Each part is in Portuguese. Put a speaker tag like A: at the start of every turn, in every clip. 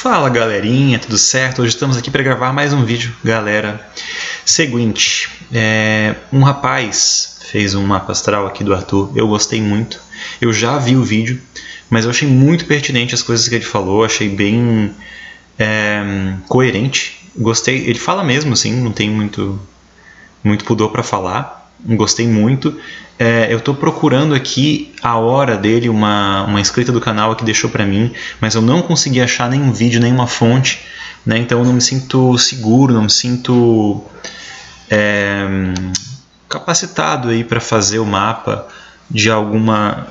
A: Fala galerinha, tudo certo? Hoje estamos aqui para gravar mais um vídeo. Galera, seguinte, um rapaz fez um mapa astral aqui do Arthur, eu gostei muito. Eu já vi o vídeo, mas eu achei muito pertinente as coisas que ele falou, achei bem coerente. Gostei, ele fala mesmo assim, não tem muito pudor para falar, gostei muito. Eu estou procurando aqui a hora dele, uma inscrita do canal que deixou para mim, mas eu não consegui achar nenhum vídeo, nenhuma fonte, né? Então eu não me sinto seguro, não me sinto capacitado aí para fazer o mapa de alguma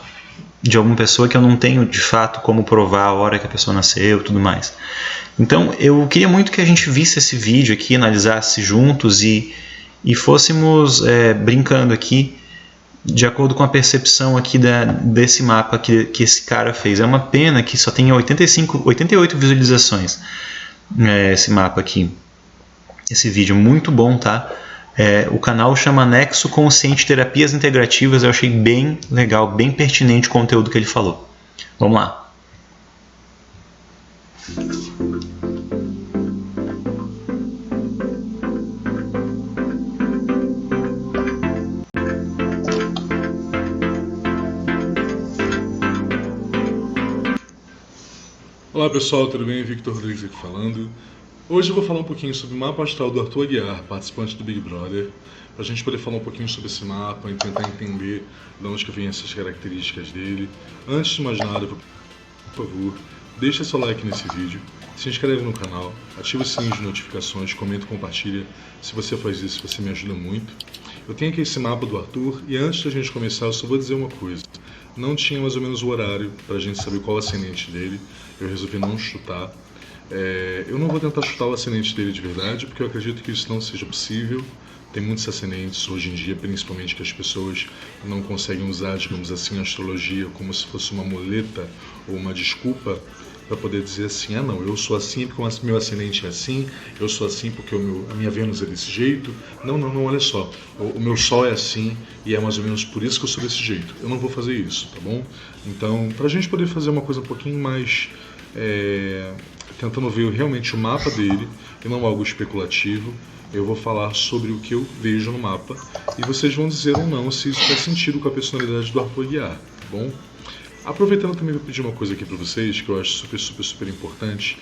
A: pessoa que eu não tenho de fato como provar a hora que a pessoa nasceu e tudo mais. Então eu queria muito que a gente visse esse vídeo aqui, analisasse juntos e fôssemos brincando aqui de acordo com a percepção aqui desse mapa que esse cara fez. É uma pena que só tenha 88 visualizações esse mapa aqui. Esse vídeo muito bom, tá? O canal chama Nexo Consciente Terapias Integrativas. Eu achei bem legal, bem pertinente o conteúdo que ele falou. Vamos lá.
B: Olá pessoal, tudo bem? Victor Rodrigues aqui falando. Hoje eu vou falar um pouquinho sobre o mapa astral do Arthur Aguiar, participante do Big Brother, para a gente poder falar um pouquinho sobre esse mapa e tentar entender de onde que vêm essas características dele. Antes de mais nada, por favor, deixa seu like nesse vídeo, se inscreve no canal, ativa o sininho de notificações, comenta e compartilha. Se você faz isso, você me ajuda muito. Eu tenho aqui esse mapa do Arthur e antes da gente começar eu só vou dizer uma coisa. Não tinha mais ou menos o horário para a gente saber qual o ascendente dele, eu resolvi não chutar. Eu não vou tentar chutar o ascendente dele de verdade, porque eu acredito que isso não seja possível. Tem muitos ascendentes hoje em dia, principalmente que as pessoas não conseguem usar, digamos assim, a astrologia como se fosse uma muleta ou uma desculpa para poder dizer assim, não, eu sou assim porque o meu ascendente é assim, eu sou assim porque a minha Vênus é desse jeito. Não, olha só, o meu Sol é assim e é mais ou menos por isso que eu sou desse jeito. Eu não vou fazer isso, tá bom? Então, para a gente poder fazer uma coisa um pouquinho mais tentando ver realmente o mapa dele e não algo especulativo, eu vou falar sobre o que eu vejo no mapa e vocês vão dizer ou não se isso faz sentido com a personalidade do Arthur Aguiar, tá bom? Aproveitando também, vou pedir uma coisa aqui para vocês que eu acho super importante.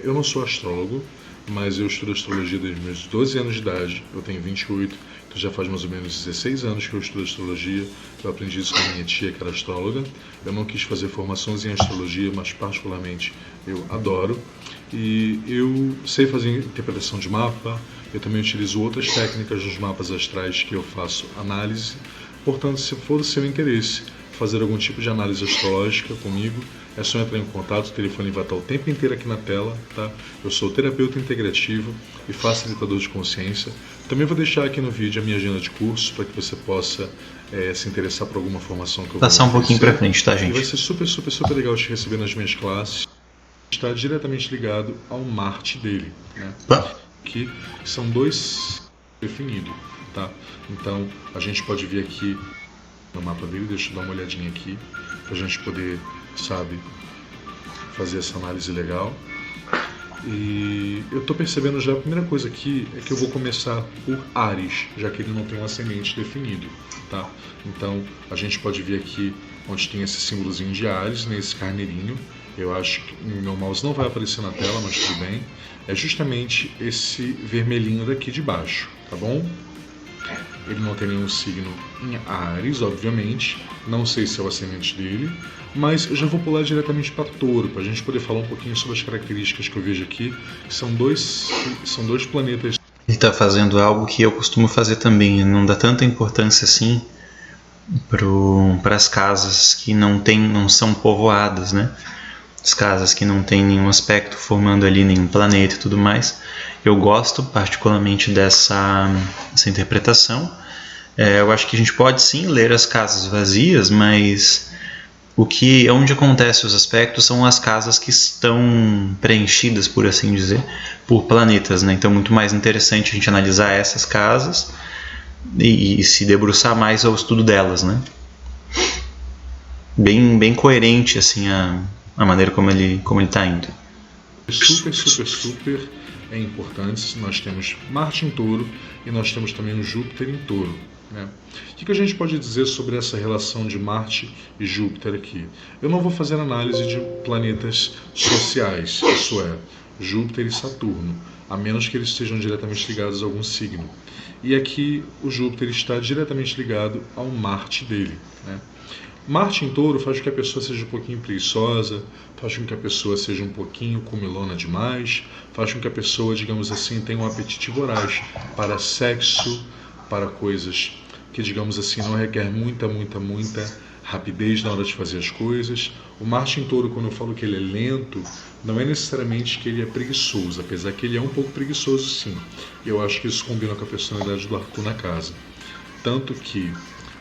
B: Eu não sou astrólogo, mas eu estudo astrologia desde meus 12 anos de idade, eu tenho 28, então já faz mais ou menos 16 anos que eu estudo astrologia. Eu aprendi isso com a minha tia, que era astróloga. Eu não quis fazer formações em astrologia, mas particularmente eu adoro. E eu sei fazer interpretação de mapa, eu também utilizo outras técnicas nos mapas astrais que eu faço análise. Portanto, se for do seu interesse fazer algum tipo de análise astrológica comigo, é só entrar em contato, o telefone vai estar o tempo inteiro aqui na tela, tá? Eu sou terapeuta integrativo e facilitador de consciência. Também vou deixar aqui no vídeo a minha agenda de cursos para que você possa se interessar por alguma formação que eu vou
A: passar um pouquinho para frente, tá, gente?
B: E vai ser super legal te receber nas minhas classes. Está diretamente ligado ao Marte dele, né? Que são dois definidos, tá? Então a gente pode ver aqui no mapa dele, deixa eu dar uma olhadinha aqui, pra gente poder, sabe, fazer essa análise legal. E eu tô percebendo já, a primeira coisa aqui é que eu vou começar por Áries, já que ele não tem um ascendente definido, tá? Então, a gente pode ver aqui onde tem esse símbolozinho de Áries, né, esse carneirinho. Eu acho que no meu mouse não vai aparecer na tela, mas tudo bem. É justamente esse vermelhinho daqui de baixo, tá bom? Ele não tem nenhum signo em Áries, obviamente. Não sei se é o ascendente dele. Mas eu já vou pular diretamente para Touro, para a gente poder falar um pouquinho sobre as características que eu vejo aqui. São dois planetas.
A: Ele está fazendo algo que eu costumo fazer também. Não dá tanta importância assim para as casas que não são povoadas, né? As casas que não tem nenhum aspecto formando ali nenhum planeta e tudo mais. Eu gosto particularmente dessa interpretação. Eu acho que a gente pode sim ler as casas vazias, mas onde acontecem os aspectos são as casas que estão preenchidas, por assim dizer, por planetas, né? Então é muito mais interessante a gente analisar essas casas e se debruçar mais ao estudo delas, né? Bem coerente assim a maneira como ele está indo.
B: super importantes. Nós temos Marte em Touro e nós temos também o Júpiter em Touro, né? O que a gente pode dizer sobre essa relação de Marte e Júpiter aqui? Eu não vou fazer análise de planetas sociais, isso é, Júpiter e Saturno, a menos que eles estejam diretamente ligados a algum signo. E aqui o Júpiter está diretamente ligado ao Marte dele, né? Marte em Touro faz com que a pessoa seja um pouquinho preguiçosa, faz com que a pessoa seja um pouquinho comilona demais, faz com que a pessoa, digamos assim, tenha um apetite voraz para sexo, para coisas que, digamos assim, não requer muita rapidez na hora de fazer as coisas. O Marte em Touro, quando eu falo que ele é lento, não é necessariamente que ele é preguiçoso, apesar que ele é um pouco preguiçoso sim. Eu acho que isso combina com a personalidade do Arthur na casa. Tanto que,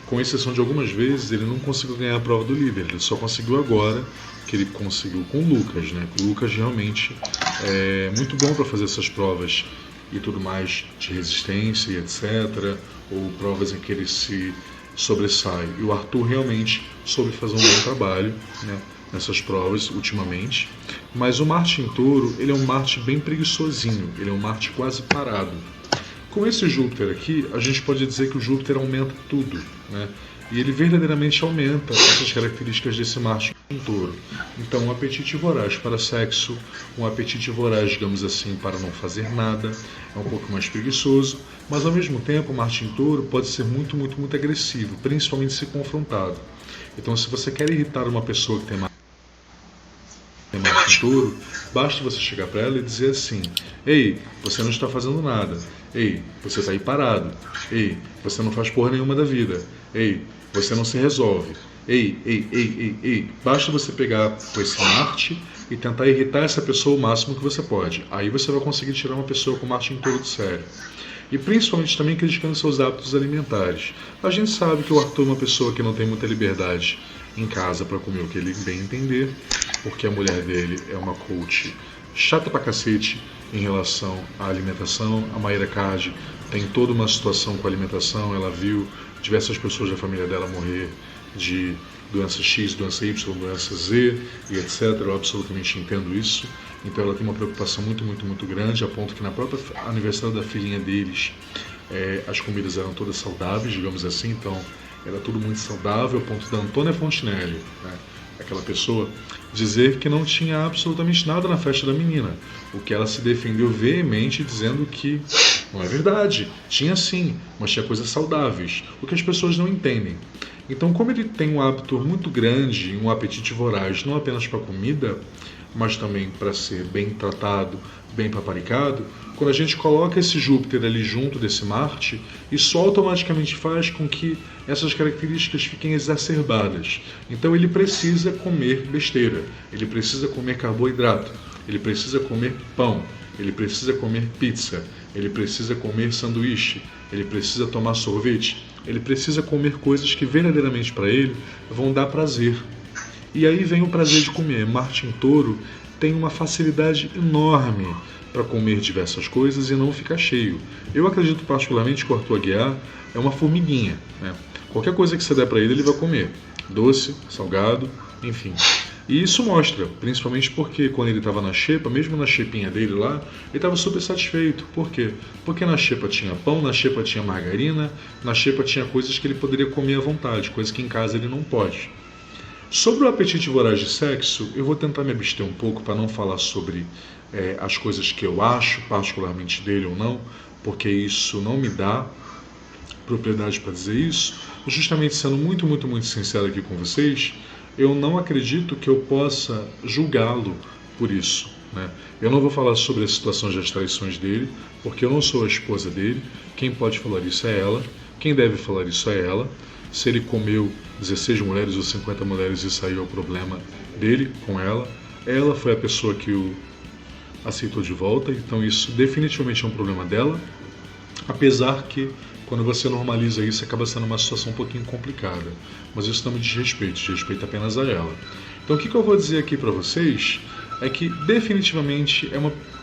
B: com exceção de algumas vezes, ele não conseguiu ganhar a prova do líder. Ele só conseguiu agora, que ele conseguiu com o Lucas, né? O Lucas realmente é muito bom para fazer essas provas e tudo mais de resistência e etc. Ou provas em que ele se sobressai. E o Arthur realmente soube fazer um bom trabalho, né, nessas provas ultimamente. Mas o Marte em Touro, ele é um Marte bem preguiçosinho. Ele é um Marte quase parado. Com esse Júpiter aqui, a gente pode dizer que o Júpiter aumenta tudo, né? E ele verdadeiramente aumenta essas características desse Marte em Touro. Então, um apetite voraz para sexo, um apetite voraz, digamos assim, para não fazer nada, é um pouco mais preguiçoso, mas ao mesmo tempo o Marte em Touro pode ser muito agressivo, principalmente se confrontado. Então, se você quer irritar uma pessoa que tem Marte em Touro, basta você chegar para ela e dizer assim: ei, você não está fazendo nada. Ei, você está aí parado. Ei, você não faz porra nenhuma da vida. Ei, você não se resolve. Ei. Basta você pegar com esse Marte e tentar irritar essa pessoa o máximo que você pode. Aí você vai conseguir tirar uma pessoa com Marte em Touro do sério. E principalmente também criticando seus hábitos alimentares. A gente sabe que o Arthur é uma pessoa que não tem muita liberdade em casa para comer o que ele bem entender, porque a mulher dele é uma coach chata pra cacete em relação à alimentação. A Mayra Card tem toda uma situação com a alimentação, ela viu diversas pessoas da família dela morrer de doença X, doença Y, doença Z e etc. Eu absolutamente entendo isso. Então ela tem uma preocupação muito grande, a ponto que na própria aniversário da filhinha deles, as comidas eram todas saudáveis, digamos assim, então era tudo muito saudável, ao ponto da Antônia Fontinelli, né, aquela pessoa, dizer que não tinha absolutamente nada na festa da menina, o que ela se defendeu veemente dizendo que não é verdade, tinha sim, mas tinha coisas saudáveis, o que as pessoas não entendem. Então, como ele tem um hábito muito grande, um apetite voraz, não apenas para comida, mas também para ser bem tratado, bem paparicado, quando a gente coloca esse Júpiter ali junto desse Marte, isso automaticamente faz com que essas características fiquem exacerbadas. Então ele precisa comer besteira, ele precisa comer carboidrato, ele precisa comer pão, ele precisa comer pizza, ele precisa comer sanduíche, ele precisa tomar sorvete, ele precisa comer coisas que verdadeiramente para ele vão dar prazer. E aí vem o prazer de comer. Marte em Touro tem uma facilidade enorme para comer diversas coisas e não ficar cheio. Eu acredito particularmente que o Arthur Aguiar é uma formiguinha, né? Qualquer coisa que você der para ele, ele vai comer. Doce, salgado, enfim. E isso mostra, principalmente porque quando ele estava na xepa, mesmo na xepinha dele lá, ele estava super satisfeito. Por quê? Porque na xepa tinha pão, na xepa tinha margarina, na xepa tinha coisas que ele poderia comer à vontade, coisas que em casa ele não pode. Sobre o apetite voraz de sexo, eu vou tentar me abster um pouco para não falar sobre as coisas que eu acho, particularmente dele ou não, porque isso não me dá propriedade para dizer isso. Justamente sendo muito sincero aqui com vocês, eu não acredito que eu possa julgá-lo por isso, né? Eu não vou falar sobre as situações das traições dele, porque eu não sou a esposa dele. Quem pode falar isso é ela, quem deve falar isso é ela. Se ele comeu 16 mulheres ou 50 mulheres, isso aí é o problema dele com ela. Ela foi a pessoa que o aceitou de volta, então isso definitivamente é um problema dela. Apesar que, quando você normaliza isso, acaba sendo uma situação um pouquinho complicada. Mas isso não me diz respeito apenas a ela. Então o que eu vou dizer aqui para vocês é que definitivamente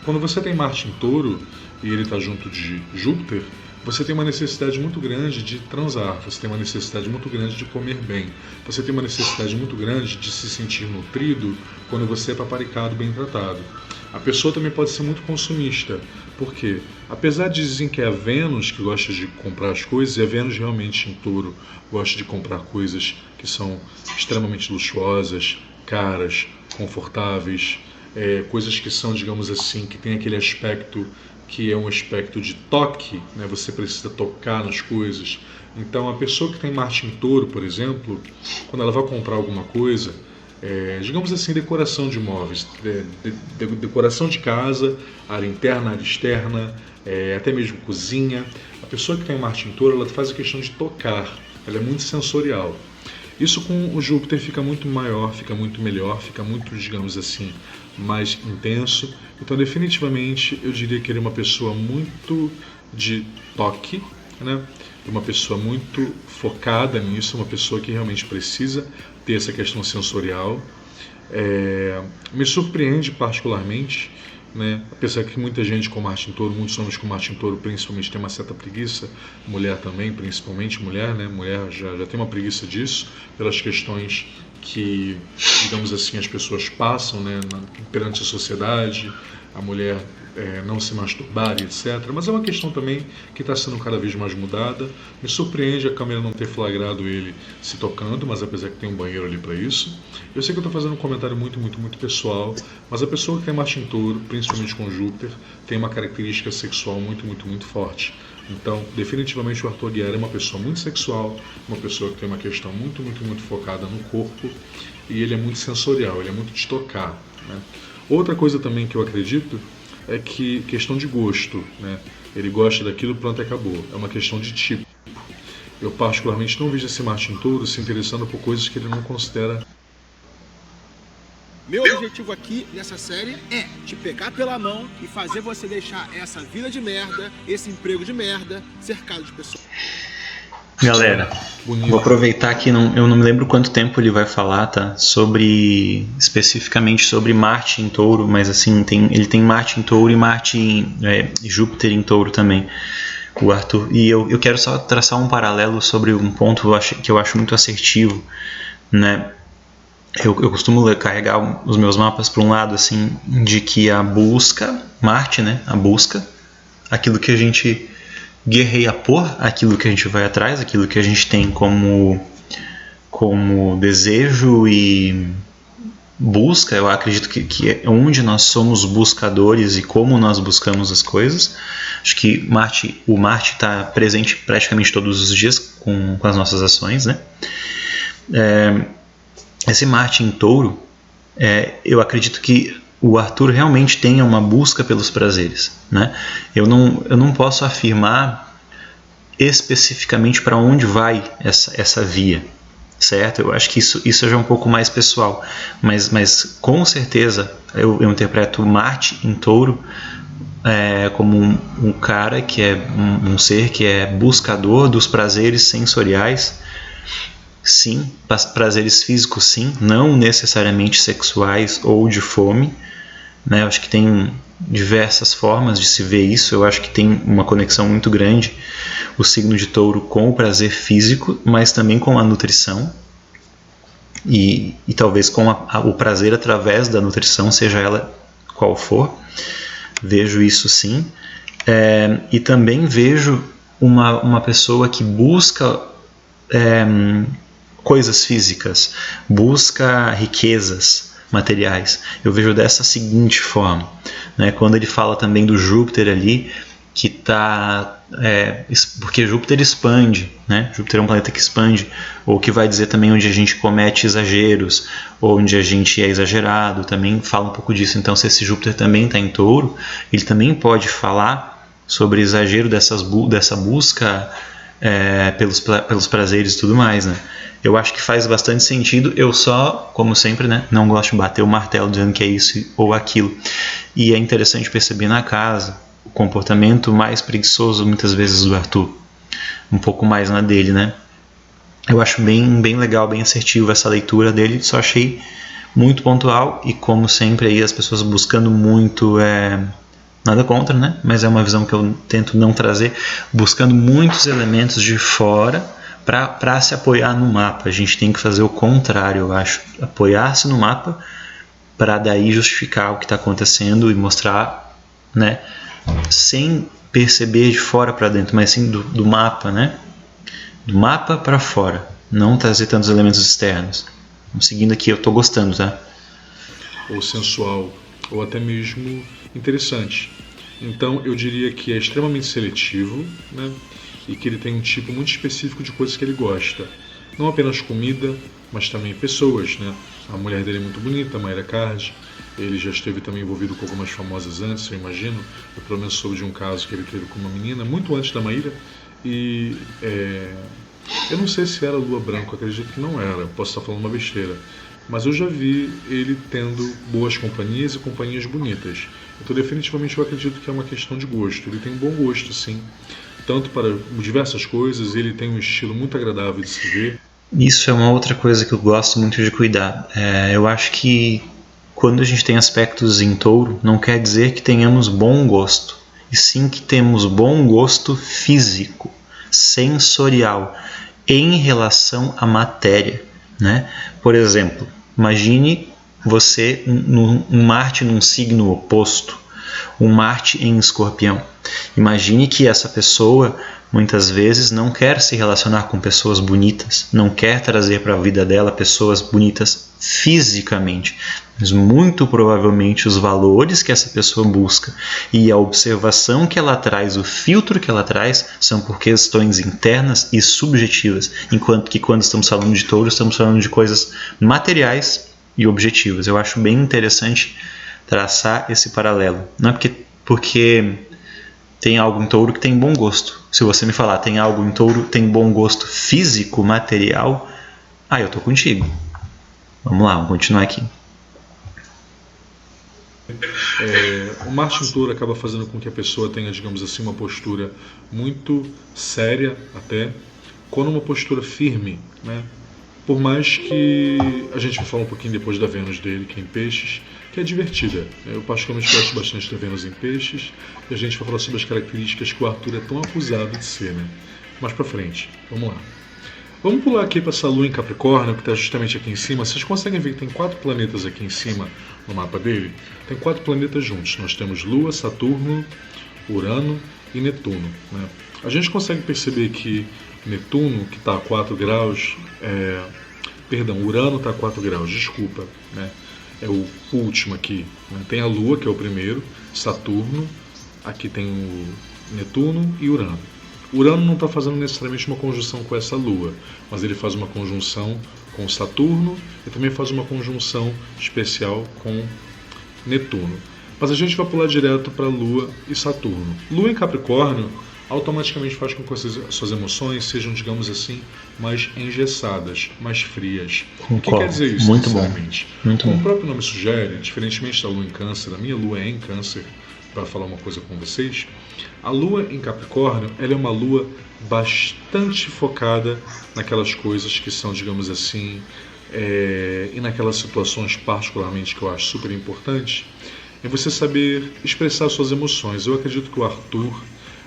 B: quando você tem Marte em Touro e ele está junto de Júpiter, você tem uma necessidade muito grande de transar, você tem uma necessidade muito grande de comer bem, você tem uma necessidade muito grande de se sentir nutrido quando você é paparicado, bem tratado. A pessoa também pode ser muito consumista, porque apesar de dizem que é a Vênus que gosta de comprar as coisas, e a Vênus realmente em Touro gosta de comprar coisas que são extremamente luxuosas, caras, confortáveis, coisas que são, digamos assim, que tem aquele aspecto que é um aspecto de toque, né? Você precisa tocar nas coisas. Então a pessoa que tem Marte em Touro, por exemplo, quando ela vai comprar alguma coisa, digamos assim, decoração de imóveis, decoração de casa, área interna, área externa, até mesmo cozinha. A pessoa que tem Marte em Touro, ela faz a questão de tocar, ela é muito sensorial. Isso com o Júpiter fica muito maior, fica muito melhor, fica muito, digamos assim, mais intenso. Então, definitivamente, eu diria que ele é uma pessoa muito de toque, né? Uma pessoa muito focada nisso, uma pessoa que realmente precisa ter essa questão sensorial. Me surpreende particularmente, né? Apesar que muita gente com Marte em Touro, muitos homens com Marte em Touro principalmente tem uma certa preguiça, mulher também, principalmente mulher, né? Mulher já tem uma preguiça disso, pelas questões que, digamos assim, as pessoas passam, né, perante a sociedade, a mulher não se masturbar, etc. Mas é uma questão também que está sendo cada vez mais mudada. Me surpreende a câmera não ter flagrado ele se tocando, mas apesar que tem um banheiro ali para isso. Eu sei que eu estou fazendo um comentário muito pessoal, mas a pessoa que tem Marte em Touro, principalmente com Júpiter, tem uma característica sexual muito forte. Então, definitivamente o Arthur Aguiar é uma pessoa muito sexual, uma pessoa que tem uma questão muito focada no corpo, e ele é muito sensorial, ele é muito de tocar, né? Outra coisa também que eu acredito é que questão de gosto, né? Ele gosta daquilo, pronto, acabou. É uma questão de tipo. Eu particularmente não vejo esse Marte em Touro se interessando por coisas que ele não considera.
C: Meu objetivo aqui nessa série é te pegar pela mão e fazer você deixar essa vida de merda, esse emprego de merda, cercado de pessoas.
A: Galera, vou aproveitar que eu não me lembro quanto tempo ele vai falar, tá? Especificamente sobre Marte em Touro, mas assim, ele tem Marte em Touro e Júpiter em Touro também, o Arthur. E eu quero só traçar um paralelo sobre um ponto que eu acho muito assertivo, né? Eu costumo carregar os meus mapas para um lado, assim, de que a busca, Marte, né? A busca, aquilo que a gente guerreia por, aquilo que a gente vai atrás, aquilo que a gente tem como desejo e busca. Eu acredito que é onde nós somos buscadores e como nós buscamos as coisas. Acho que o Marte está presente praticamente todos os dias com as nossas ações, né? Esse Marte em Touro, eu acredito que o Arthur realmente tenha uma busca pelos prazeres, né? Eu não posso afirmar especificamente para onde vai essa via, certo? Eu acho que isso já é um pouco mais pessoal, mas com certeza eu interpreto Marte em Touro como um cara que é um ser que é buscador dos prazeres sensoriais. Sim, prazeres físicos sim, não necessariamente sexuais ou de fome, né? Eu acho que tem diversas formas de se ver isso. Eu acho que tem uma conexão muito grande o signo de Touro com o prazer físico, mas também com a nutrição e talvez com o prazer através da nutrição, seja ela qual for. Vejo isso sim, e também vejo uma pessoa que busca coisas físicas, busca riquezas materiais. Eu vejo dessa seguinte forma, né? Quando ele fala também do Júpiter ali, que está porque Júpiter expande, né? Júpiter é um planeta que expande, ou que vai dizer também onde a gente comete exageros, ou onde a gente é exagerado, também fala um pouco disso. Então, se esse Júpiter também está em Touro, ele também pode falar sobre exagero dessa busca pelos prazeres e tudo mais, né? Eu acho que faz bastante sentido. Eu só, como sempre, né, não gosto de bater o martelo dizendo que é isso ou aquilo. E é interessante perceber na casa o comportamento mais preguiçoso, muitas vezes, do Arthur. Um pouco mais na dele, né? Eu acho bem legal, bem assertivo essa leitura dele. Só achei muito pontual e, como sempre, aí as pessoas buscando muito... Nada contra, né? Mas é uma visão que eu tento não trazer, buscando muitos elementos de fora para se apoiar no mapa. A gente tem que fazer o contrário, eu acho. Apoiar-se no mapa para daí justificar o que está acontecendo e mostrar, né, sem perceber de fora para dentro, mas sim do mapa, né, do mapa para fora, não trazer tantos elementos externos. Seguindo aqui, eu estou gostando, tá?
B: Ou sensual, ou até mesmo interessante. Então eu diria que é extremamente seletivo, né, e que ele tem um tipo muito específico de coisas que ele gosta. Não apenas comida, mas também pessoas, né? A mulher dele é muito bonita, a Mayra Card. Ele já esteve também envolvido com algumas famosas antes, eu imagino. Eu pelo menos soube de um caso que ele teve com uma menina, muito antes da Mayra. E eu não sei se era Lua Branco, acredito que não era, posso estar falando uma besteira. Mas eu já vi ele tendo boas companhias e companhias bonitas. Então definitivamente eu acredito que é uma questão de gosto. Ele tem um bom gosto, sim. Tanto para diversas coisas, ele tem um estilo muito agradável de se ver.
A: Isso é uma outra coisa que eu gosto muito de cuidar. Eu acho que quando a gente tem aspectos em touro, não quer dizer que tenhamos bom gosto, e sim que temos bom gosto físico, sensorial, em relação à matéria, né? Por exemplo, imagine você um Marte num signo oposto, um Marte em Escorpião. Imagine que essa pessoa muitas vezes não quer se relacionar com pessoas bonitas, não quer trazer para a vida dela pessoas bonitas fisicamente, mas muito provavelmente os valores que essa pessoa busca e a observação que ela traz, o filtro que ela traz, são por questões internas e subjetivas, enquanto que quando estamos falando de touro, estamos falando de coisas materiais e objetivas. Eu acho bem interessante traçar esse paralelo. Não é porque tem algo em touro que tem bom gosto. Se você me falar, tem algo em touro que tem bom gosto físico, material, eu tô contigo. Vamos lá, vamos continuar aqui.
B: O Marte em touro acaba fazendo com que a pessoa tenha, digamos assim, uma postura muito séria até, quando uma postura firme, né? Por mais que a gente vai falar um pouquinho depois da Vênus dele, que é em peixes, que é divertida. Eu particularmente gosto bastante da Vênus em peixes, e a gente vai falar sobre as características que o Arthur é tão acusado de ser, né? Mais pra frente, vamos lá. Vamos pular aqui para essa Lua em Capricórnio, que está justamente aqui em cima. Vocês conseguem ver que tem 4 planetas aqui em cima no mapa dele? Tem 4 planetas juntos. Nós temos Lua, Saturno, Urano e Netuno, né? A gente consegue perceber que Netuno, que está a 4 graus, Urano está a 4 graus, desculpa, né? É o último aqui, né? Tem a Lua, que é o primeiro, Saturno, aqui tem o Netuno e Urano. Urano não está fazendo necessariamente uma conjunção com essa Lua, mas ele faz uma conjunção com Saturno e também faz uma conjunção especial com Netuno. Mas a gente vai pular direto para Lua e Saturno. Lua em Capricórnio automaticamente faz com que suas emoções sejam, digamos assim, mais engessadas, mais frias.
A: Concordo.
B: O que quer dizer isso,
A: muito
B: sinceramente?
A: Bom. Muito
B: Como
A: bom.
B: o próprio nome sugere, diferentemente da Lua em Câncer, a minha Lua é em Câncer, para falar uma coisa com vocês, a Lua em Capricórnio, ela é uma Lua bastante focada naquelas coisas que são, digamos assim, e naquelas situações particularmente que eu acho super importantes, é você saber expressar suas emoções. Eu acredito que o Arthur,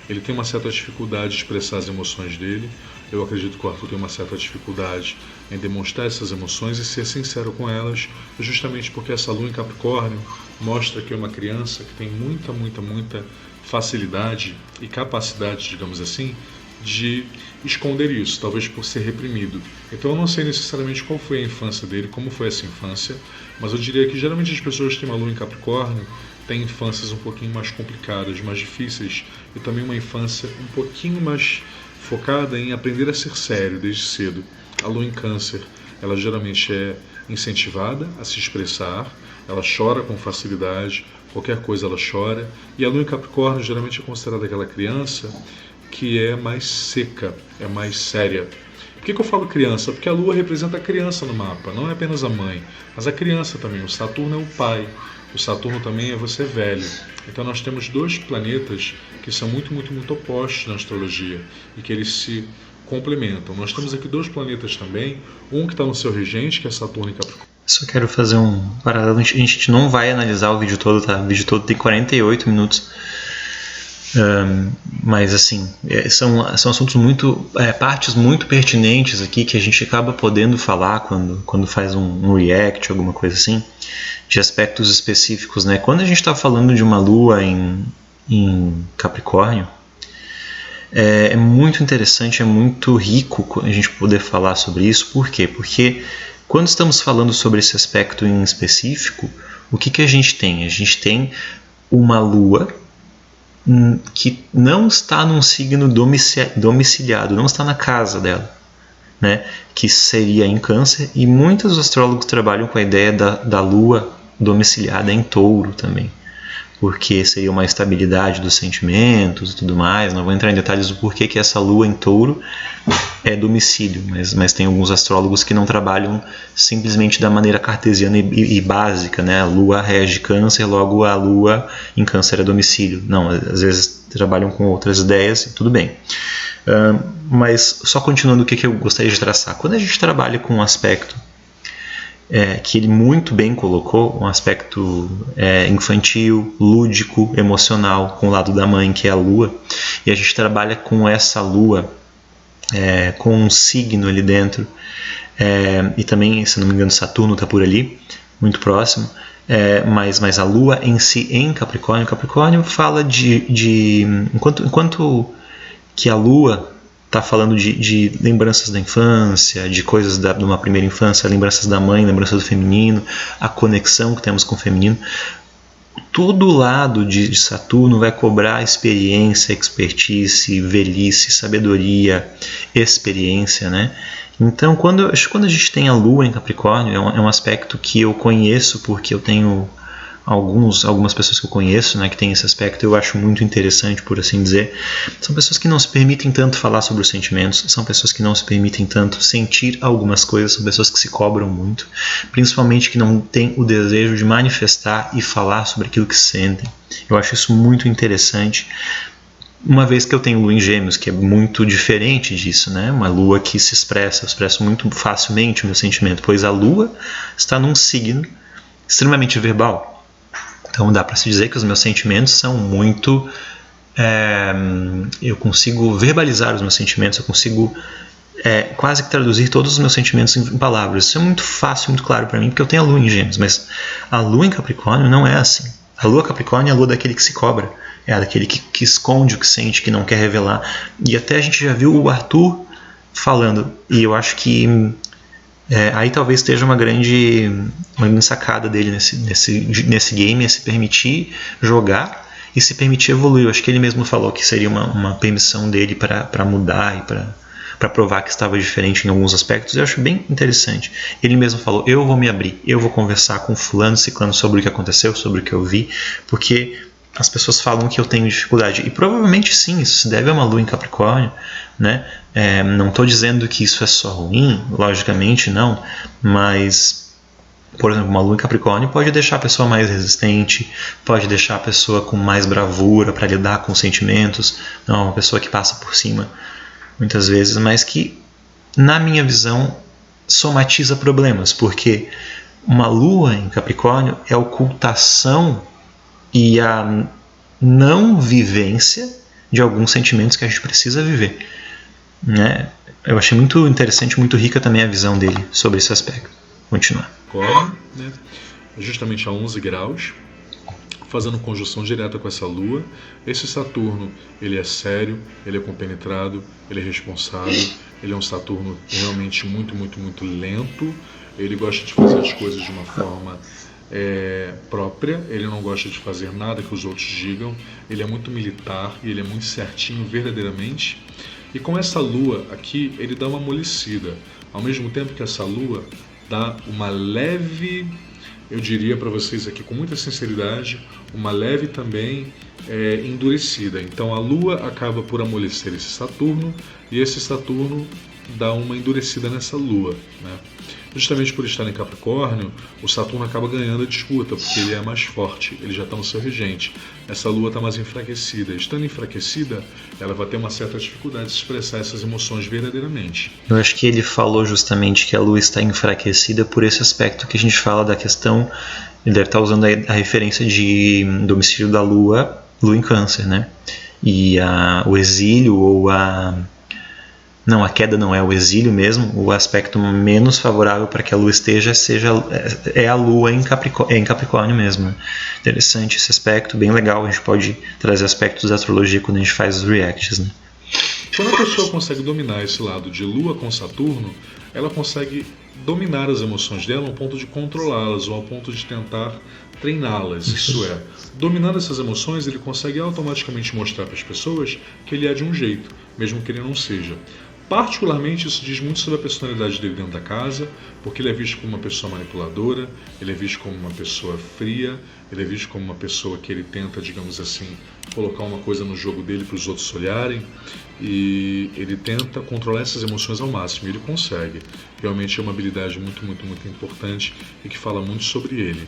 B: ele tem uma certa dificuldade de expressar as emoções dele. Eu acredito que o Arthur tem uma certa dificuldade em demonstrar essas emoções e ser sincero com elas, justamente porque essa Lua em Capricórnio mostra que é uma criança que tem muita facilidade e capacidade, digamos assim, de esconder isso, talvez por ser reprimido. Então eu não sei necessariamente qual foi a infância dele, como foi essa infância, mas eu diria que geralmente as pessoas que têm uma Lua em Capricórnio têm infâncias um pouquinho mais complicadas, mais difíceis, e também uma infância um pouquinho mais focada em aprender a ser sério desde cedo. A Lua em Câncer, ela geralmente é incentivada a se expressar, ela chora com facilidade, qualquer coisa ela chora, e a Lua em Capricórnio geralmente é considerada aquela criança que é mais seca, é mais séria. Por que eu falo criança? Porque a Lua representa a criança no mapa, não é apenas a mãe, mas a criança também. O Saturno é o pai, o Saturno também é você velho. Então nós temos 2 planetas que são muito opostos na astrologia e que eles se complementam. Nós temos aqui 2 planetas também, um que está no seu regente, que é Saturno em Capricórnio.
A: Só quero fazer um paralelo. A gente não vai analisar o vídeo todo, tá? O vídeo todo tem 48 minutos. Mas assim, são assuntos muito, partes muito pertinentes aqui que a gente acaba podendo falar quando faz um react, alguma coisa assim, de aspectos específicos, né? Quando a gente está falando de uma lua em Capricórnio, é muito interessante, é muito rico a gente poder falar sobre isso. Por quê? Porque quando estamos falando sobre esse aspecto em específico, o que a gente tem? A gente tem uma lua que não está num signo domiciliado, não está na casa dela, né? Que seria em Câncer, e muitos astrólogos trabalham com a ideia da lua domiciliada em Touro também, porque seria uma estabilidade dos sentimentos e tudo mais. Não vou entrar em detalhes do porquê que essa lua em Touro é domicílio, mas tem alguns astrólogos que não trabalham simplesmente da maneira cartesiana e básica, né? A lua rege Câncer, logo a lua em Câncer é domicílio. Não, às vezes trabalham com outras ideias e tudo bem. Mas só continuando o que eu gostaria de traçar. Quando a gente trabalha com um aspecto que ele muito bem colocou, um aspecto infantil, lúdico, emocional, com o lado da mãe, que é a lua, e a gente trabalha com essa lua, com um signo ali dentro, e também, se não me engano, Saturno está por ali, muito próximo, mas a lua em si, em Capricórnio fala enquanto que a lua está falando de lembranças da infância, de coisas de uma primeira infância, lembranças da mãe, lembranças do feminino, a conexão que temos com o feminino. Todo lado de Saturno vai cobrar experiência, expertise, velhice, sabedoria, experiência, né? Então, quando a gente tem a lua em Capricórnio, é um aspecto que eu conheço, porque eu tenho algumas pessoas que eu conheço, né, que tem esse aspecto, eu acho muito interessante, por assim dizer. São pessoas que não se permitem tanto falar sobre os sentimentos, são pessoas que não se permitem tanto sentir algumas coisas, são pessoas que se cobram muito, principalmente que não têm o desejo de manifestar e falar sobre aquilo que sentem. Eu acho isso muito interessante, uma vez que eu tenho lua em Gêmeos, que é muito diferente disso, né? Uma lua que se expressa, eu expresso muito facilmente o meu sentimento, pois a lua está num signo extremamente verbal. Então dá para se dizer que os meus sentimentos são muito... eu consigo verbalizar os meus sentimentos, eu consigo quase que traduzir todos os meus sentimentos em palavras. Isso é muito fácil, muito claro para mim, porque eu tenho a lua em Gêmeos, mas a lua em Capricórnio não é assim. A lua Capricórnio é a lua daquele que se cobra, é daquele que esconde o que sente, que não quer revelar. E até a gente já viu o Arthur falando, e eu acho que... aí talvez esteja uma grande sacada dele nesse game, é se permitir jogar e se permitir evoluir. Eu acho que ele mesmo falou que seria uma permissão dele para mudar e para provar que estava diferente em alguns aspectos. Eu acho bem interessante. Ele mesmo falou, eu vou me abrir, eu vou conversar com fulano, ciclano sobre o que aconteceu, sobre o que eu vi, porque as pessoas falam que eu tenho dificuldade. E provavelmente sim, isso se deve a uma lua em Capricórnio, né? Não estou dizendo que isso é só ruim, logicamente não, mas, por exemplo, uma lua em Capricórnio pode deixar a pessoa mais resistente, pode deixar a pessoa com mais bravura para lidar com os sentimentos, não, uma pessoa que passa por cima muitas vezes, mas que, na minha visão, somatiza problemas, porque uma lua em Capricórnio é a ocultação e a não vivência de alguns sentimentos que a gente precisa viver, né? Eu achei muito interessante, muito rica também a visão dele sobre esse aspecto. Continuar.
B: Agora, né, justamente a 11 graus, fazendo conjunção direta com essa lua. Esse Saturno, ele é sério, ele é compenetrado, ele é responsável, ele é um Saturno realmente muito, muito, muito lento. Ele gosta de fazer as coisas de uma forma própria, ele não gosta de fazer nada que os outros digam, ele é muito militar e ele é muito certinho verdadeiramente. E com essa lua aqui, ele dá uma amolecida, ao mesmo tempo que essa lua dá uma leve, eu diria para vocês aqui com muita sinceridade, uma leve também endurecida. Então a lua acaba por amolecer esse Saturno e esse Saturno dá uma endurecida nessa lua, né? Justamente por estar em Capricórnio, o Saturno acaba ganhando a disputa, porque ele é mais forte, ele já está no seu regente. Essa lua está mais enfraquecida. Estando enfraquecida, ela vai ter uma certa dificuldade de expressar essas emoções verdadeiramente.
A: Eu acho que ele falou justamente que a lua está enfraquecida por esse aspecto que a gente fala da questão, ele deve estar usando a referência de domicílio da lua em Câncer, né? e o exílio ou não, a queda não é o exílio mesmo, o aspecto menos favorável para que a Lua esteja é a Lua em Capricórnio mesmo. Né? Interessante esse aspecto, bem legal, a gente pode trazer aspectos da astrologia quando a gente faz os reacts. Né?
B: Quando a pessoa consegue dominar esse lado de Lua com Saturno, ela consegue dominar as emoções dela ao ponto de controlá-las ou ao ponto de tentar treiná-las. Isso é, dominando essas emoções, ele consegue automaticamente mostrar para as pessoas que ele é de um jeito, mesmo que ele não seja. Particularmente, isso diz muito sobre a personalidade dele dentro da casa, porque ele é visto como uma pessoa manipuladora, ele é visto como uma pessoa fria, ele é visto como uma pessoa que ele tenta, digamos assim, colocar uma coisa no jogo dele para os outros olharem, e ele tenta controlar essas emoções ao máximo, e ele consegue. Realmente é uma habilidade muito, muito, muito importante e que fala muito sobre ele.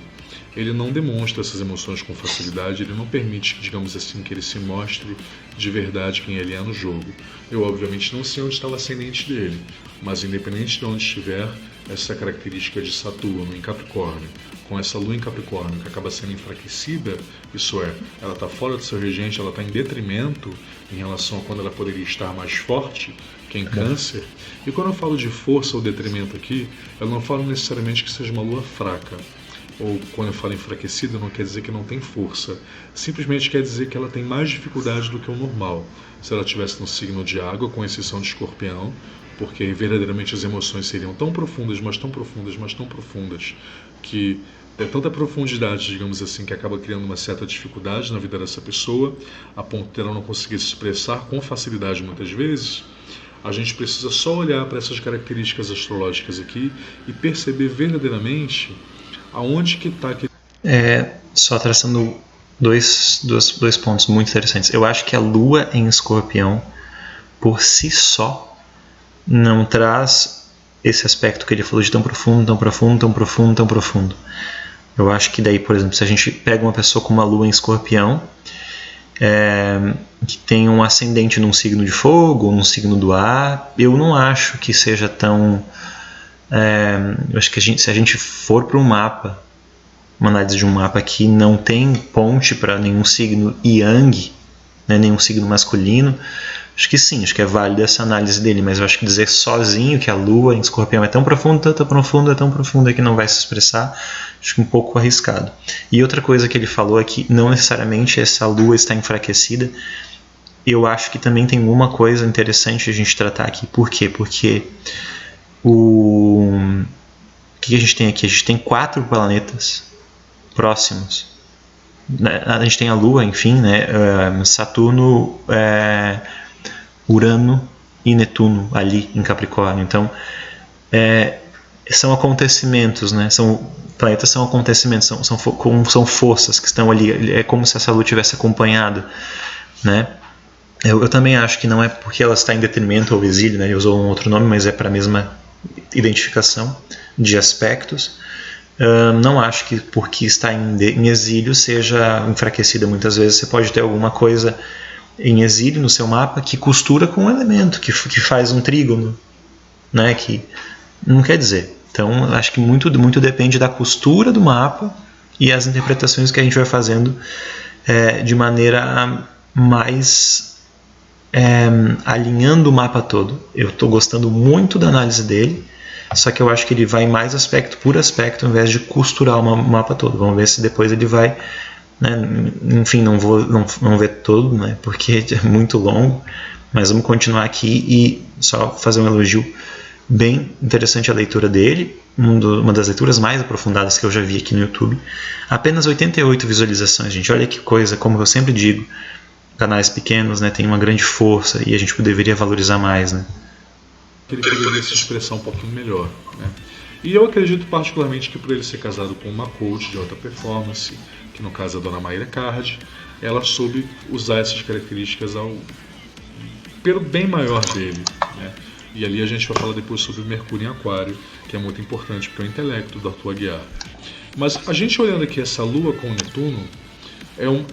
B: Ele não demonstra essas emoções com facilidade, ele não permite, digamos assim, que ele se mostre de verdade quem ele é no jogo. Eu, obviamente, não sei onde está o ascendente dele, mas independente de onde estiver, essa característica de Saturno em Capricórnio, com essa Lua em Capricórnio que acaba sendo enfraquecida, isso é, ela está fora do seu regente, ela está em detrimento em relação a quando ela poderia estar mais forte, que é em Câncer. E quando eu falo de força ou detrimento aqui, eu não falo necessariamente que seja uma Lua fraca. Ou quando eu falo enfraquecida, não quer dizer que não tem força. Simplesmente quer dizer que ela tem mais dificuldade do que o normal. Se ela estivesse no signo de água, com exceção de Escorpião, porque verdadeiramente as emoções seriam tão profundas, mas tão profundas, mas tão profundas, que é tanta profundidade, digamos assim, que acaba criando uma certa dificuldade na vida dessa pessoa, a ponto de ela não conseguir se expressar com facilidade muitas vezes. A gente precisa só olhar para essas características astrológicas aqui e perceber verdadeiramente aonde que está aqui.
A: Só traçando dois pontos muito interessantes. Eu acho que a Lua em Escorpião, por si só, não traz esse aspecto que ele falou de tão profundo, tão profundo, tão profundo, tão profundo. Eu acho que daí, por exemplo, se a gente pega uma pessoa com uma Lua em Escorpião, que tem um ascendente num signo de fogo, num signo do ar, eu não acho que seja tão... eu acho que se a gente for para um mapa, uma análise de um mapa que não tem ponte para nenhum signo yang, né, nenhum signo masculino, acho que sim, acho que é válido essa análise dele, mas eu acho que dizer sozinho que a Lua em Escorpião é tão profunda, tão profunda, tão profunda que não vai se expressar, acho que um pouco arriscado. E outra coisa que ele falou é que não necessariamente essa Lua está enfraquecida. Eu acho que também tem uma coisa interessante a gente tratar aqui. Por quê? Porque o que a gente tem aqui? A gente tem 4 planetas próximos. A gente tem a Lua, enfim, né? Saturno, Urano e Netuno ali em Capricórnio. Então, são acontecimentos, né? Planetas são acontecimentos, são forças que estão ali. É como se essa Lua tivesse acompanhado, né? Eu também acho que não é porque ela está em detrimento ou exílio, né? Ele usou um outro nome, mas é para a mesma identificação de aspectos. Não acho que porque está em exílio seja enfraquecida. Muitas vezes você pode ter alguma coisa em exílio no seu mapa que costura com um elemento, que faz um trígono, né? Que não quer dizer. Então, acho que muito depende da costura do mapa e as interpretações que a gente vai fazendo de maneira mais alinhando o mapa todo. Eu estou gostando muito da análise dele, só que eu acho que ele vai mais aspecto por aspecto ao invés de costurar o mapa todo. Vamos ver se depois ele vai, né? Enfim, não vou ver todo, né? Porque é muito longo, mas vamos continuar aqui e só fazer um elogio. Bem interessante a leitura dele, uma das leituras mais aprofundadas que eu já vi aqui no YouTube. Apenas 88 visualizações, gente. Olha que coisa, como eu sempre digo, canais pequenos, né, tem uma grande força e a gente deveria valorizar mais, né?
B: Ele poderia se expressar um pouquinho melhor, né? E eu acredito particularmente que por ele ser casado com uma coach de alta performance, que no caso é a dona Mayra Card, ela soube usar essas características pelo bem maior dele, né? E ali a gente vai falar depois sobre o Mercúrio em Aquário, que é muito importante para o intelecto do Arthur Aguiar. Mas a gente olhando aqui essa Lua com Netuno,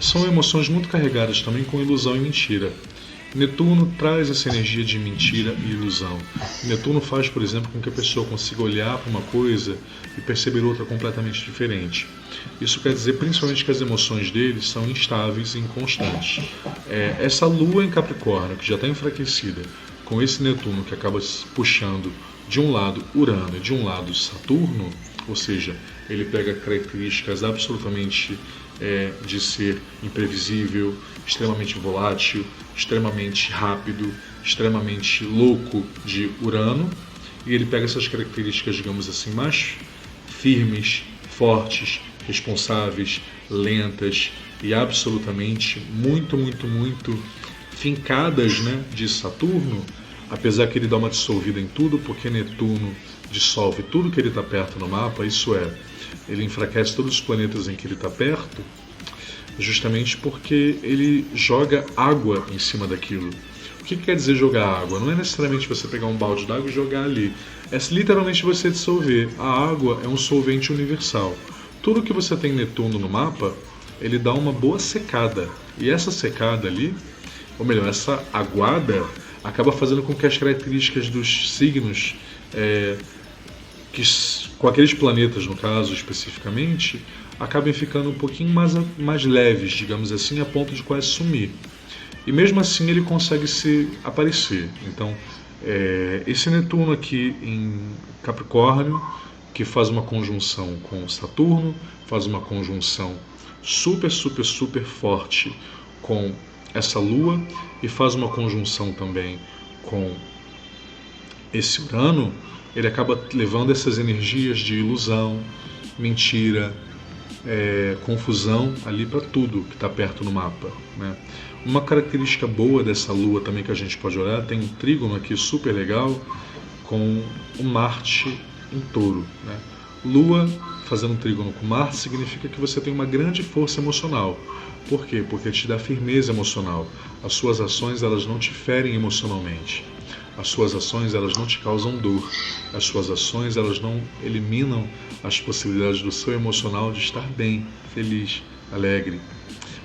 B: são emoções muito carregadas também com ilusão e mentira. Netuno traz essa energia de mentira e ilusão. Netuno faz, por exemplo, com que a pessoa consiga olhar para uma coisa e perceber outra completamente diferente. Isso quer dizer principalmente que as emoções dele são instáveis e inconstantes. Essa lua em Capricórnio, que já está enfraquecida, com esse Netuno que acaba puxando de um lado Urano e de um lado Saturno, ou seja, ele pega características absolutamente de ser imprevisível, extremamente volátil, extremamente rápido, extremamente louco de Urano, e ele pega essas características, digamos assim, mais firmes, fortes, responsáveis, lentas e absolutamente muito fincadas, né, de Saturno, apesar que ele dá uma dissolvida em tudo, porque Netuno dissolve tudo que ele está perto no mapa, isso é, ele enfraquece todos os planetas em que ele está perto, justamente porque ele joga água em cima daquilo. O que quer dizer jogar água? Não é necessariamente você pegar um balde d'água e jogar ali. É literalmente você dissolver. A água é um solvente universal. Tudo que você tem Netuno no mapa, ele dá uma boa secada. E essa secada ali, ou melhor, essa aguada, acaba fazendo com que as características dos signos, com aqueles planetas, no caso, especificamente, acabem ficando um pouquinho mais leves, digamos assim, a ponto de quase sumir. E mesmo assim ele consegue se aparecer. Então, esse Netuno aqui em Capricórnio, que faz uma conjunção com Saturno, faz uma conjunção super forte com essa Lua e faz uma conjunção também com esse Urano, ele acaba levando essas energias de ilusão, mentira, confusão ali para tudo que está perto no mapa, né? Uma característica boa dessa Lua também que a gente pode olhar, tem um trígono aqui super legal com o Marte em Touro, né? Lua fazendo um trígono com Marte significa que você tem uma grande força emocional. Por quê? Porque te dá firmeza emocional. As suas ações, elas não te ferem emocionalmente. As suas ações, elas não te causam dor. As suas ações, elas não eliminam as possibilidades do seu emocional de estar bem, feliz, alegre.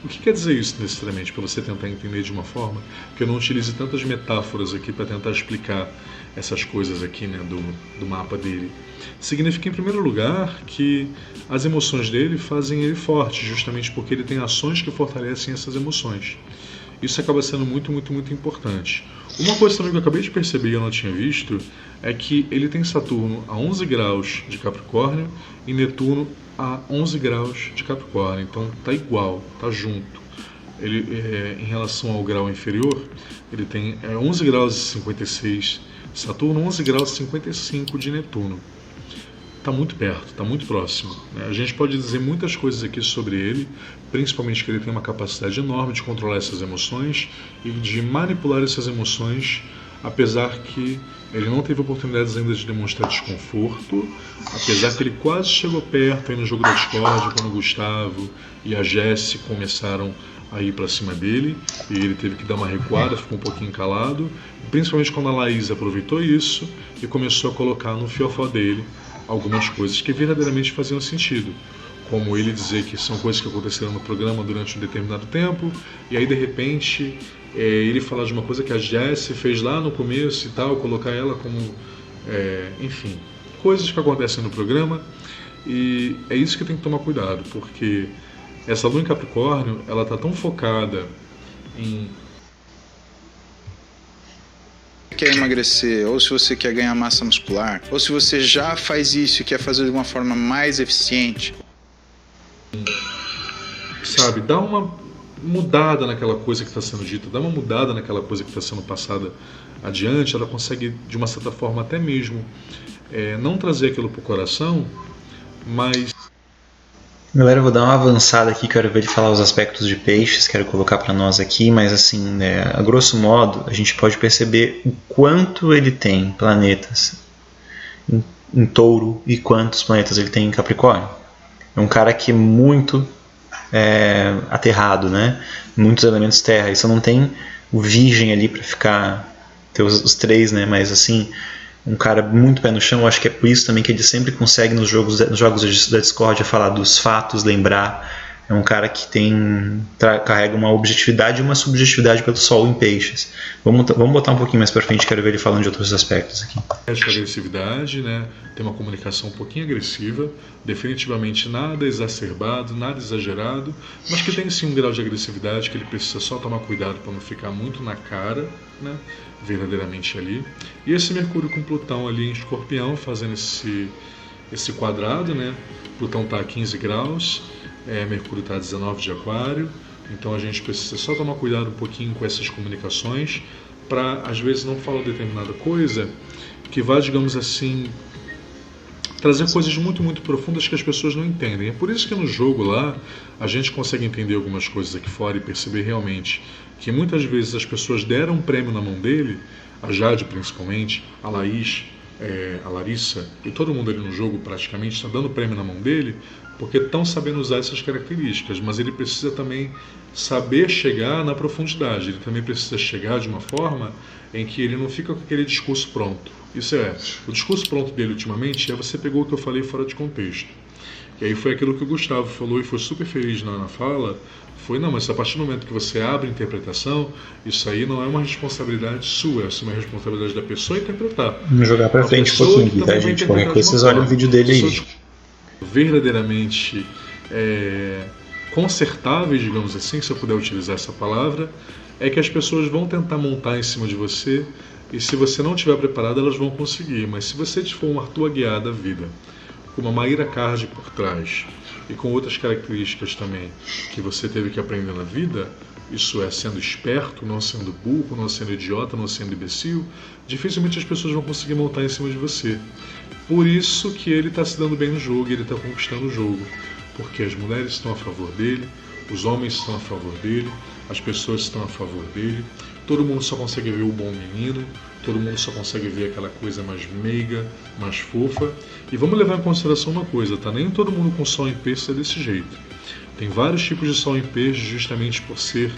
B: O que quer dizer isso necessariamente, para você tentar entender de uma forma que eu não utilize tantas metáforas aqui para tentar explicar essas coisas aqui, né, do mapa dele? Significa, em primeiro lugar, que as emoções dele fazem ele forte, justamente porque ele tem ações que fortalecem essas emoções. Isso acaba sendo muito importante. Uma coisa também que eu acabei de perceber e eu não tinha visto é que ele tem Saturno a 11 graus de Capricórnio e Netuno a 11 graus de Capricórnio. Então tá igual, tá junto. Ele, em relação ao grau inferior, ele tem 11 graus e 56 Saturno, 11 graus e 55 de Netuno. Está muito perto, está muito próximo, né? A gente pode dizer muitas coisas aqui sobre ele, principalmente que ele tem uma capacidade enorme de controlar essas emoções e de manipular essas emoções, apesar que ele não teve oportunidades ainda de demonstrar desconforto, apesar que ele quase chegou perto aí no jogo da Discord, quando o Gustavo e a Jessie começaram a ir para cima dele, e ele teve que dar uma recuada, ficou um pouquinho calado, principalmente quando a Laís aproveitou isso e começou a colocar no fiofó dele algumas coisas que verdadeiramente faziam sentido, como ele dizer que são coisas que aconteceram no programa durante um determinado tempo, e aí de repente ele falar de uma coisa que a Jessie fez lá no começo e tal, colocar ela como, enfim, coisas que acontecem no programa, e é isso que tem que tomar cuidado, porque essa Lua em Capricórnio, ela está tão focada em...
D: quer emagrecer, ou se você quer ganhar massa muscular, ou se você já faz isso e quer fazer de uma forma mais eficiente,
B: sabe, dá uma mudada naquela coisa que está sendo dita, dá uma mudada naquela coisa que está sendo passada adiante, ela consegue, de uma certa forma, até mesmo não trazer aquilo para o coração, mas...
A: Galera, eu vou dar uma avançada aqui, quero ver ele falar os aspectos de peixes, quero colocar para nós aqui, mas assim, a grosso modo, a gente pode perceber o quanto ele tem planetas em Touro e quantos planetas ele tem em Capricórnio. É um cara que é muito aterrado, né? Muitos elementos terra, isso não tem o Virgem ali para ter os três, né? Mas assim, um cara muito pé no chão. Eu acho que é por isso também que ele sempre consegue nos jogos da Discord falar dos fatos, lembrar é um cara que carrega uma objetividade e uma subjetividade pelo Sol em Peixes. Vamos botar um pouquinho mais pra frente, quero ver ele falando de outros aspectos aqui.
B: Essa agressividade, né? Tem uma comunicação um pouquinho agressiva, definitivamente nada exacerbado, nada exagerado, mas que tem sim um grau de agressividade que ele precisa só tomar cuidado para não ficar muito na cara, né? Verdadeiramente ali. E esse Mercúrio com Plutão ali em Escorpião, fazendo esse quadrado, né? Plutão está a 15 graus, Mercúrio está a 19 de Aquário, então a gente precisa só tomar cuidado um pouquinho com essas comunicações para, às vezes, não falar determinada coisa que vai, digamos assim, trazer coisas muito, muito profundas que as pessoas não entendem. É por isso que no jogo lá a gente consegue entender algumas coisas aqui fora e perceber realmente que muitas vezes as pessoas deram um prêmio na mão dele, a Jade principalmente, a Laís, a Larissa e todo mundo ali no jogo praticamente está dando prêmio na mão dele porque estão sabendo usar essas características, mas ele precisa também saber chegar na profundidade, ele também precisa chegar de uma forma em que ele não fica com aquele discurso pronto. Isso o discurso pronto dele ultimamente você pegou o que eu falei fora de contexto. E aí foi aquilo que o Gustavo falou e foi super feliz na fala, não, mas a partir do momento que você abre a interpretação, isso aí não é uma responsabilidade sua, é uma responsabilidade da pessoa interpretar.
A: Vamos jogar pra frente um pouquinho, tá, gente? Qualquer coisa vocês olham o vídeo dele aí.
B: Verdadeiramente consertáveis, digamos assim, se eu puder utilizar essa palavra, é que as pessoas vão tentar montar em cima de você e se você não estiver preparado, elas vão conseguir. Mas se você for um Arthur Aguiar da vida, com uma Mayra Card por trás e com outras características também que você teve que aprender na vida, isso sendo esperto, não sendo burro, não sendo idiota, não sendo imbecil, dificilmente as pessoas vão conseguir montar em cima de você. Por isso que ele está se dando bem no jogo, ele está conquistando o jogo, porque as mulheres estão a favor dele, os homens estão a favor dele, as pessoas estão a favor dele, todo mundo só consegue ver o bom menino, todo mundo só consegue ver aquela coisa mais meiga, mais fofa. E vamos levar em consideração uma coisa, tá? Nem todo mundo com Sol em Peixes é desse jeito. Tem vários tipos de Sol em Peixes justamente por ser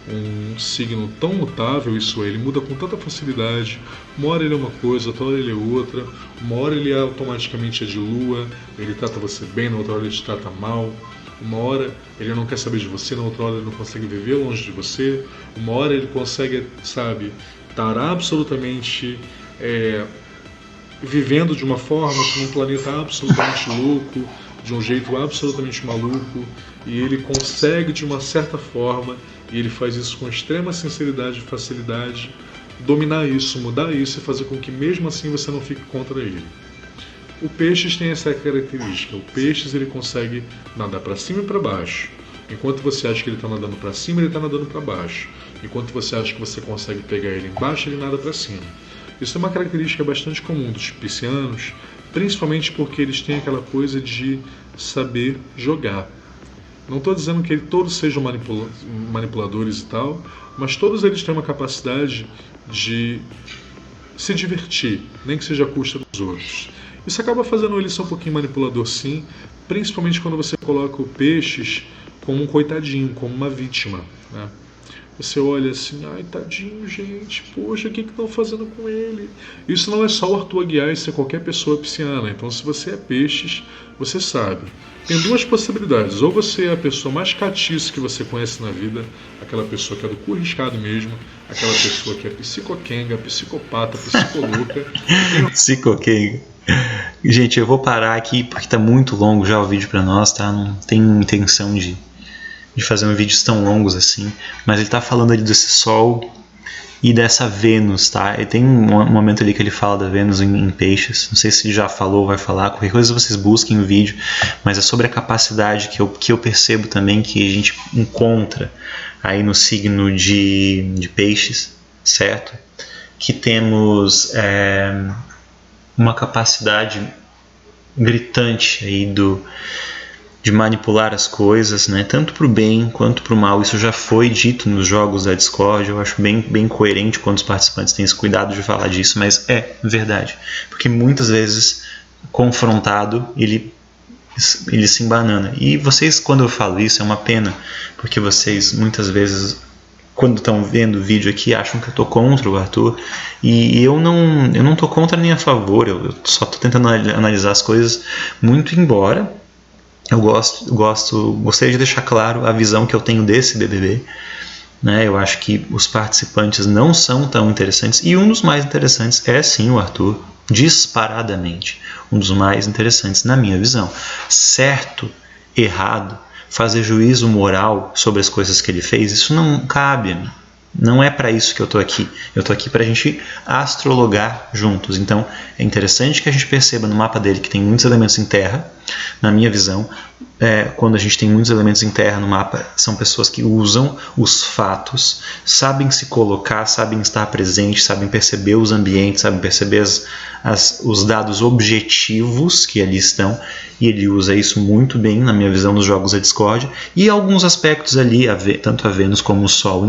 B: um signo tão mutável, ele muda com tanta facilidade. Uma hora ele é uma coisa, outra hora ele é outra. Uma hora ele automaticamente é de lua, ele trata você bem, na outra hora ele te trata mal. Uma hora ele não quer saber de você, na outra hora ele não consegue viver longe de você. Uma hora ele consegue, estar absolutamente vivendo de uma forma, num planeta absolutamente louco, de um jeito absolutamente maluco, e ele consegue de uma certa forma, e ele faz isso com extrema sinceridade e facilidade, dominar isso, mudar isso e fazer com que mesmo assim você não fique contra ele. O Peixes tem essa característica, o Peixes ele consegue nadar para cima e para baixo. Enquanto você acha que ele está nadando para cima, ele está nadando para baixo. Enquanto você acha que você consegue pegar ele embaixo, ele nada para cima. Isso é uma característica bastante comum dos piscianos, principalmente porque eles têm aquela coisa de saber jogar. Não estou dizendo que todos sejam manipuladores e tal, mas todos eles têm uma capacidade de se divertir, nem que seja à custa dos outros. Isso acaba fazendo ele ser um pouquinho manipulador, sim, principalmente quando você coloca o Peixes como um coitadinho, como uma vítima, né? Você olha assim, ai tadinho gente, poxa, o que estão fazendo com ele? Isso não é só o Arthur Aguiar, isso é qualquer pessoa pisciana. Então se você é Peixes, você sabe. Tem duas possibilidades, ou você é a pessoa mais catiça que você conhece na vida, aquela pessoa que é do cu riscado mesmo, aquela pessoa que é psicoquenga, psicopata, psicolouca.
A: Psicoquenga. Gente, eu vou parar aqui porque tá muito longo já o vídeo pra nós, tá? Não tenho intenção de fazer vídeos tão longos assim, mas ele tá falando ali desse Sol e dessa Vênus, tá? E tem um momento ali que ele fala da Vênus em Peixes, não sei se já falou ou vai falar, qualquer coisa vocês busquem o vídeo, mas é sobre a capacidade que eu percebo também que a gente encontra aí no signo de Peixes, certo? Que temos uma capacidade gritante aí de manipular as coisas, né? Tanto para o bem quanto para o mal. Isso já foi dito nos jogos da Discord. Eu acho bem coerente quando os participantes têm esse cuidado de falar disso, mas é verdade, porque muitas vezes confrontado ele se embanana. E vocês, quando eu falo isso, é uma pena, porque vocês muitas vezes, quando estão vendo o vídeo aqui, acham que eu estou contra o Arthur, e eu não estou contra nem a favor, eu só estou tentando analisar as coisas muito embora eu gostaria de deixar claro a visão que eu tenho desse BBB. Né? Eu acho que os participantes não são tão interessantes, e um dos mais interessantes é sim o Arthur, disparadamente, um dos mais interessantes na minha visão. Certo, errado, fazer juízo moral sobre as coisas que ele fez, isso não cabe a mim. Não é para isso que eu estou aqui. Eu estou aqui para a gente astrologar juntos. Então, é interessante que a gente perceba no mapa dele que tem muitos elementos em terra. Na minha visão, quando a gente tem muitos elementos em terra no mapa, são pessoas que usam os fatos, sabem se colocar, sabem estar presentes, sabem perceber os ambientes, sabem perceber os dados objetivos que ali estão. E ele usa isso muito bem, na minha visão, nos jogos da Discord. E alguns aspectos ali, tanto a Vênus como o Sol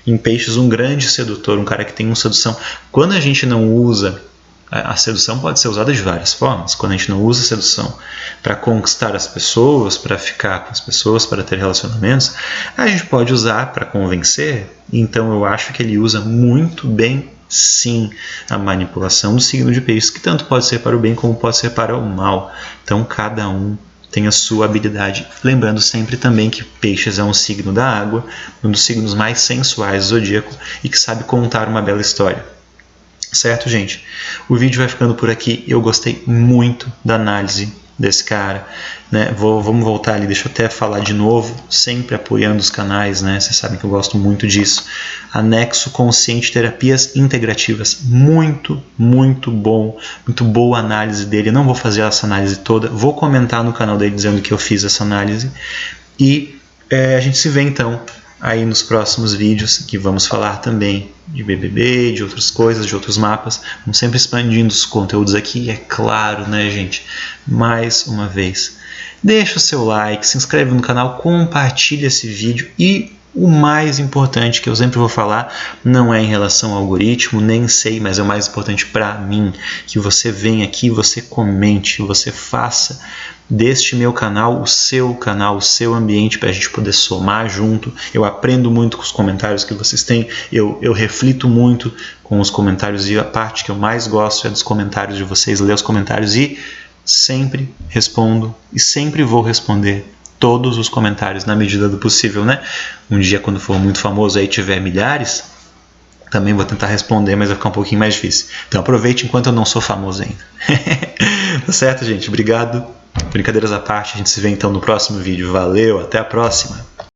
A: em Peixes, um grande sedutor, um cara que tem uma sedução. Quando a gente não usa, a sedução pode ser usada de várias formas. Quando a gente não usa a sedução para conquistar as pessoas, para ficar com as pessoas, para ter relacionamentos, a gente pode usar para convencer. Então eu acho que ele usa muito bem, sim, a manipulação do signo de Peixes, que tanto pode ser para o bem como pode ser para o mal. Então cada um tem a sua habilidade. Lembrando sempre também que Peixes é um signo da água, um dos signos mais sensuais do zodíaco e que sabe contar uma bela história. Certo, gente? O vídeo vai ficando por aqui. Eu gostei muito da análise desse cara, né? Vamos voltar ali, deixa eu até falar de novo, sempre apoiando os canais, né? Vocês sabem que eu gosto muito disso. Anexo Consciente Terapias Integrativas, muito bom, muito boa a análise dele. Eu não vou fazer essa análise toda, vou comentar no canal dele dizendo que eu fiz essa análise, e a gente se vê então aí nos próximos vídeos, que vamos falar também de BBB, de outras coisas, de outros mapas. Vamos sempre expandindo os conteúdos aqui, é claro, né, gente? Mais uma vez, deixa o seu like, se inscreve no canal, compartilha esse vídeo, e o mais importante que eu sempre vou falar não é em relação ao algoritmo, nem sei, mas é o mais importante para mim, que você venha aqui, você comente, você faça deste meu canal, o seu ambiente, para a gente poder somar junto. Eu aprendo muito com os comentários que vocês têm, eu reflito muito com os comentários, e a parte que eu mais gosto é dos comentários de vocês, ler os comentários, e sempre respondo e sempre vou responder todos os comentários na medida do possível, né? Um dia, quando for muito famoso aí, tiver milhares, também vou tentar responder, mas vai ficar um pouquinho mais difícil. Então aproveite enquanto eu não sou famoso ainda. Tá certo, gente? Obrigado. Brincadeiras à parte, a gente se vê então no próximo vídeo. Valeu, até a próxima!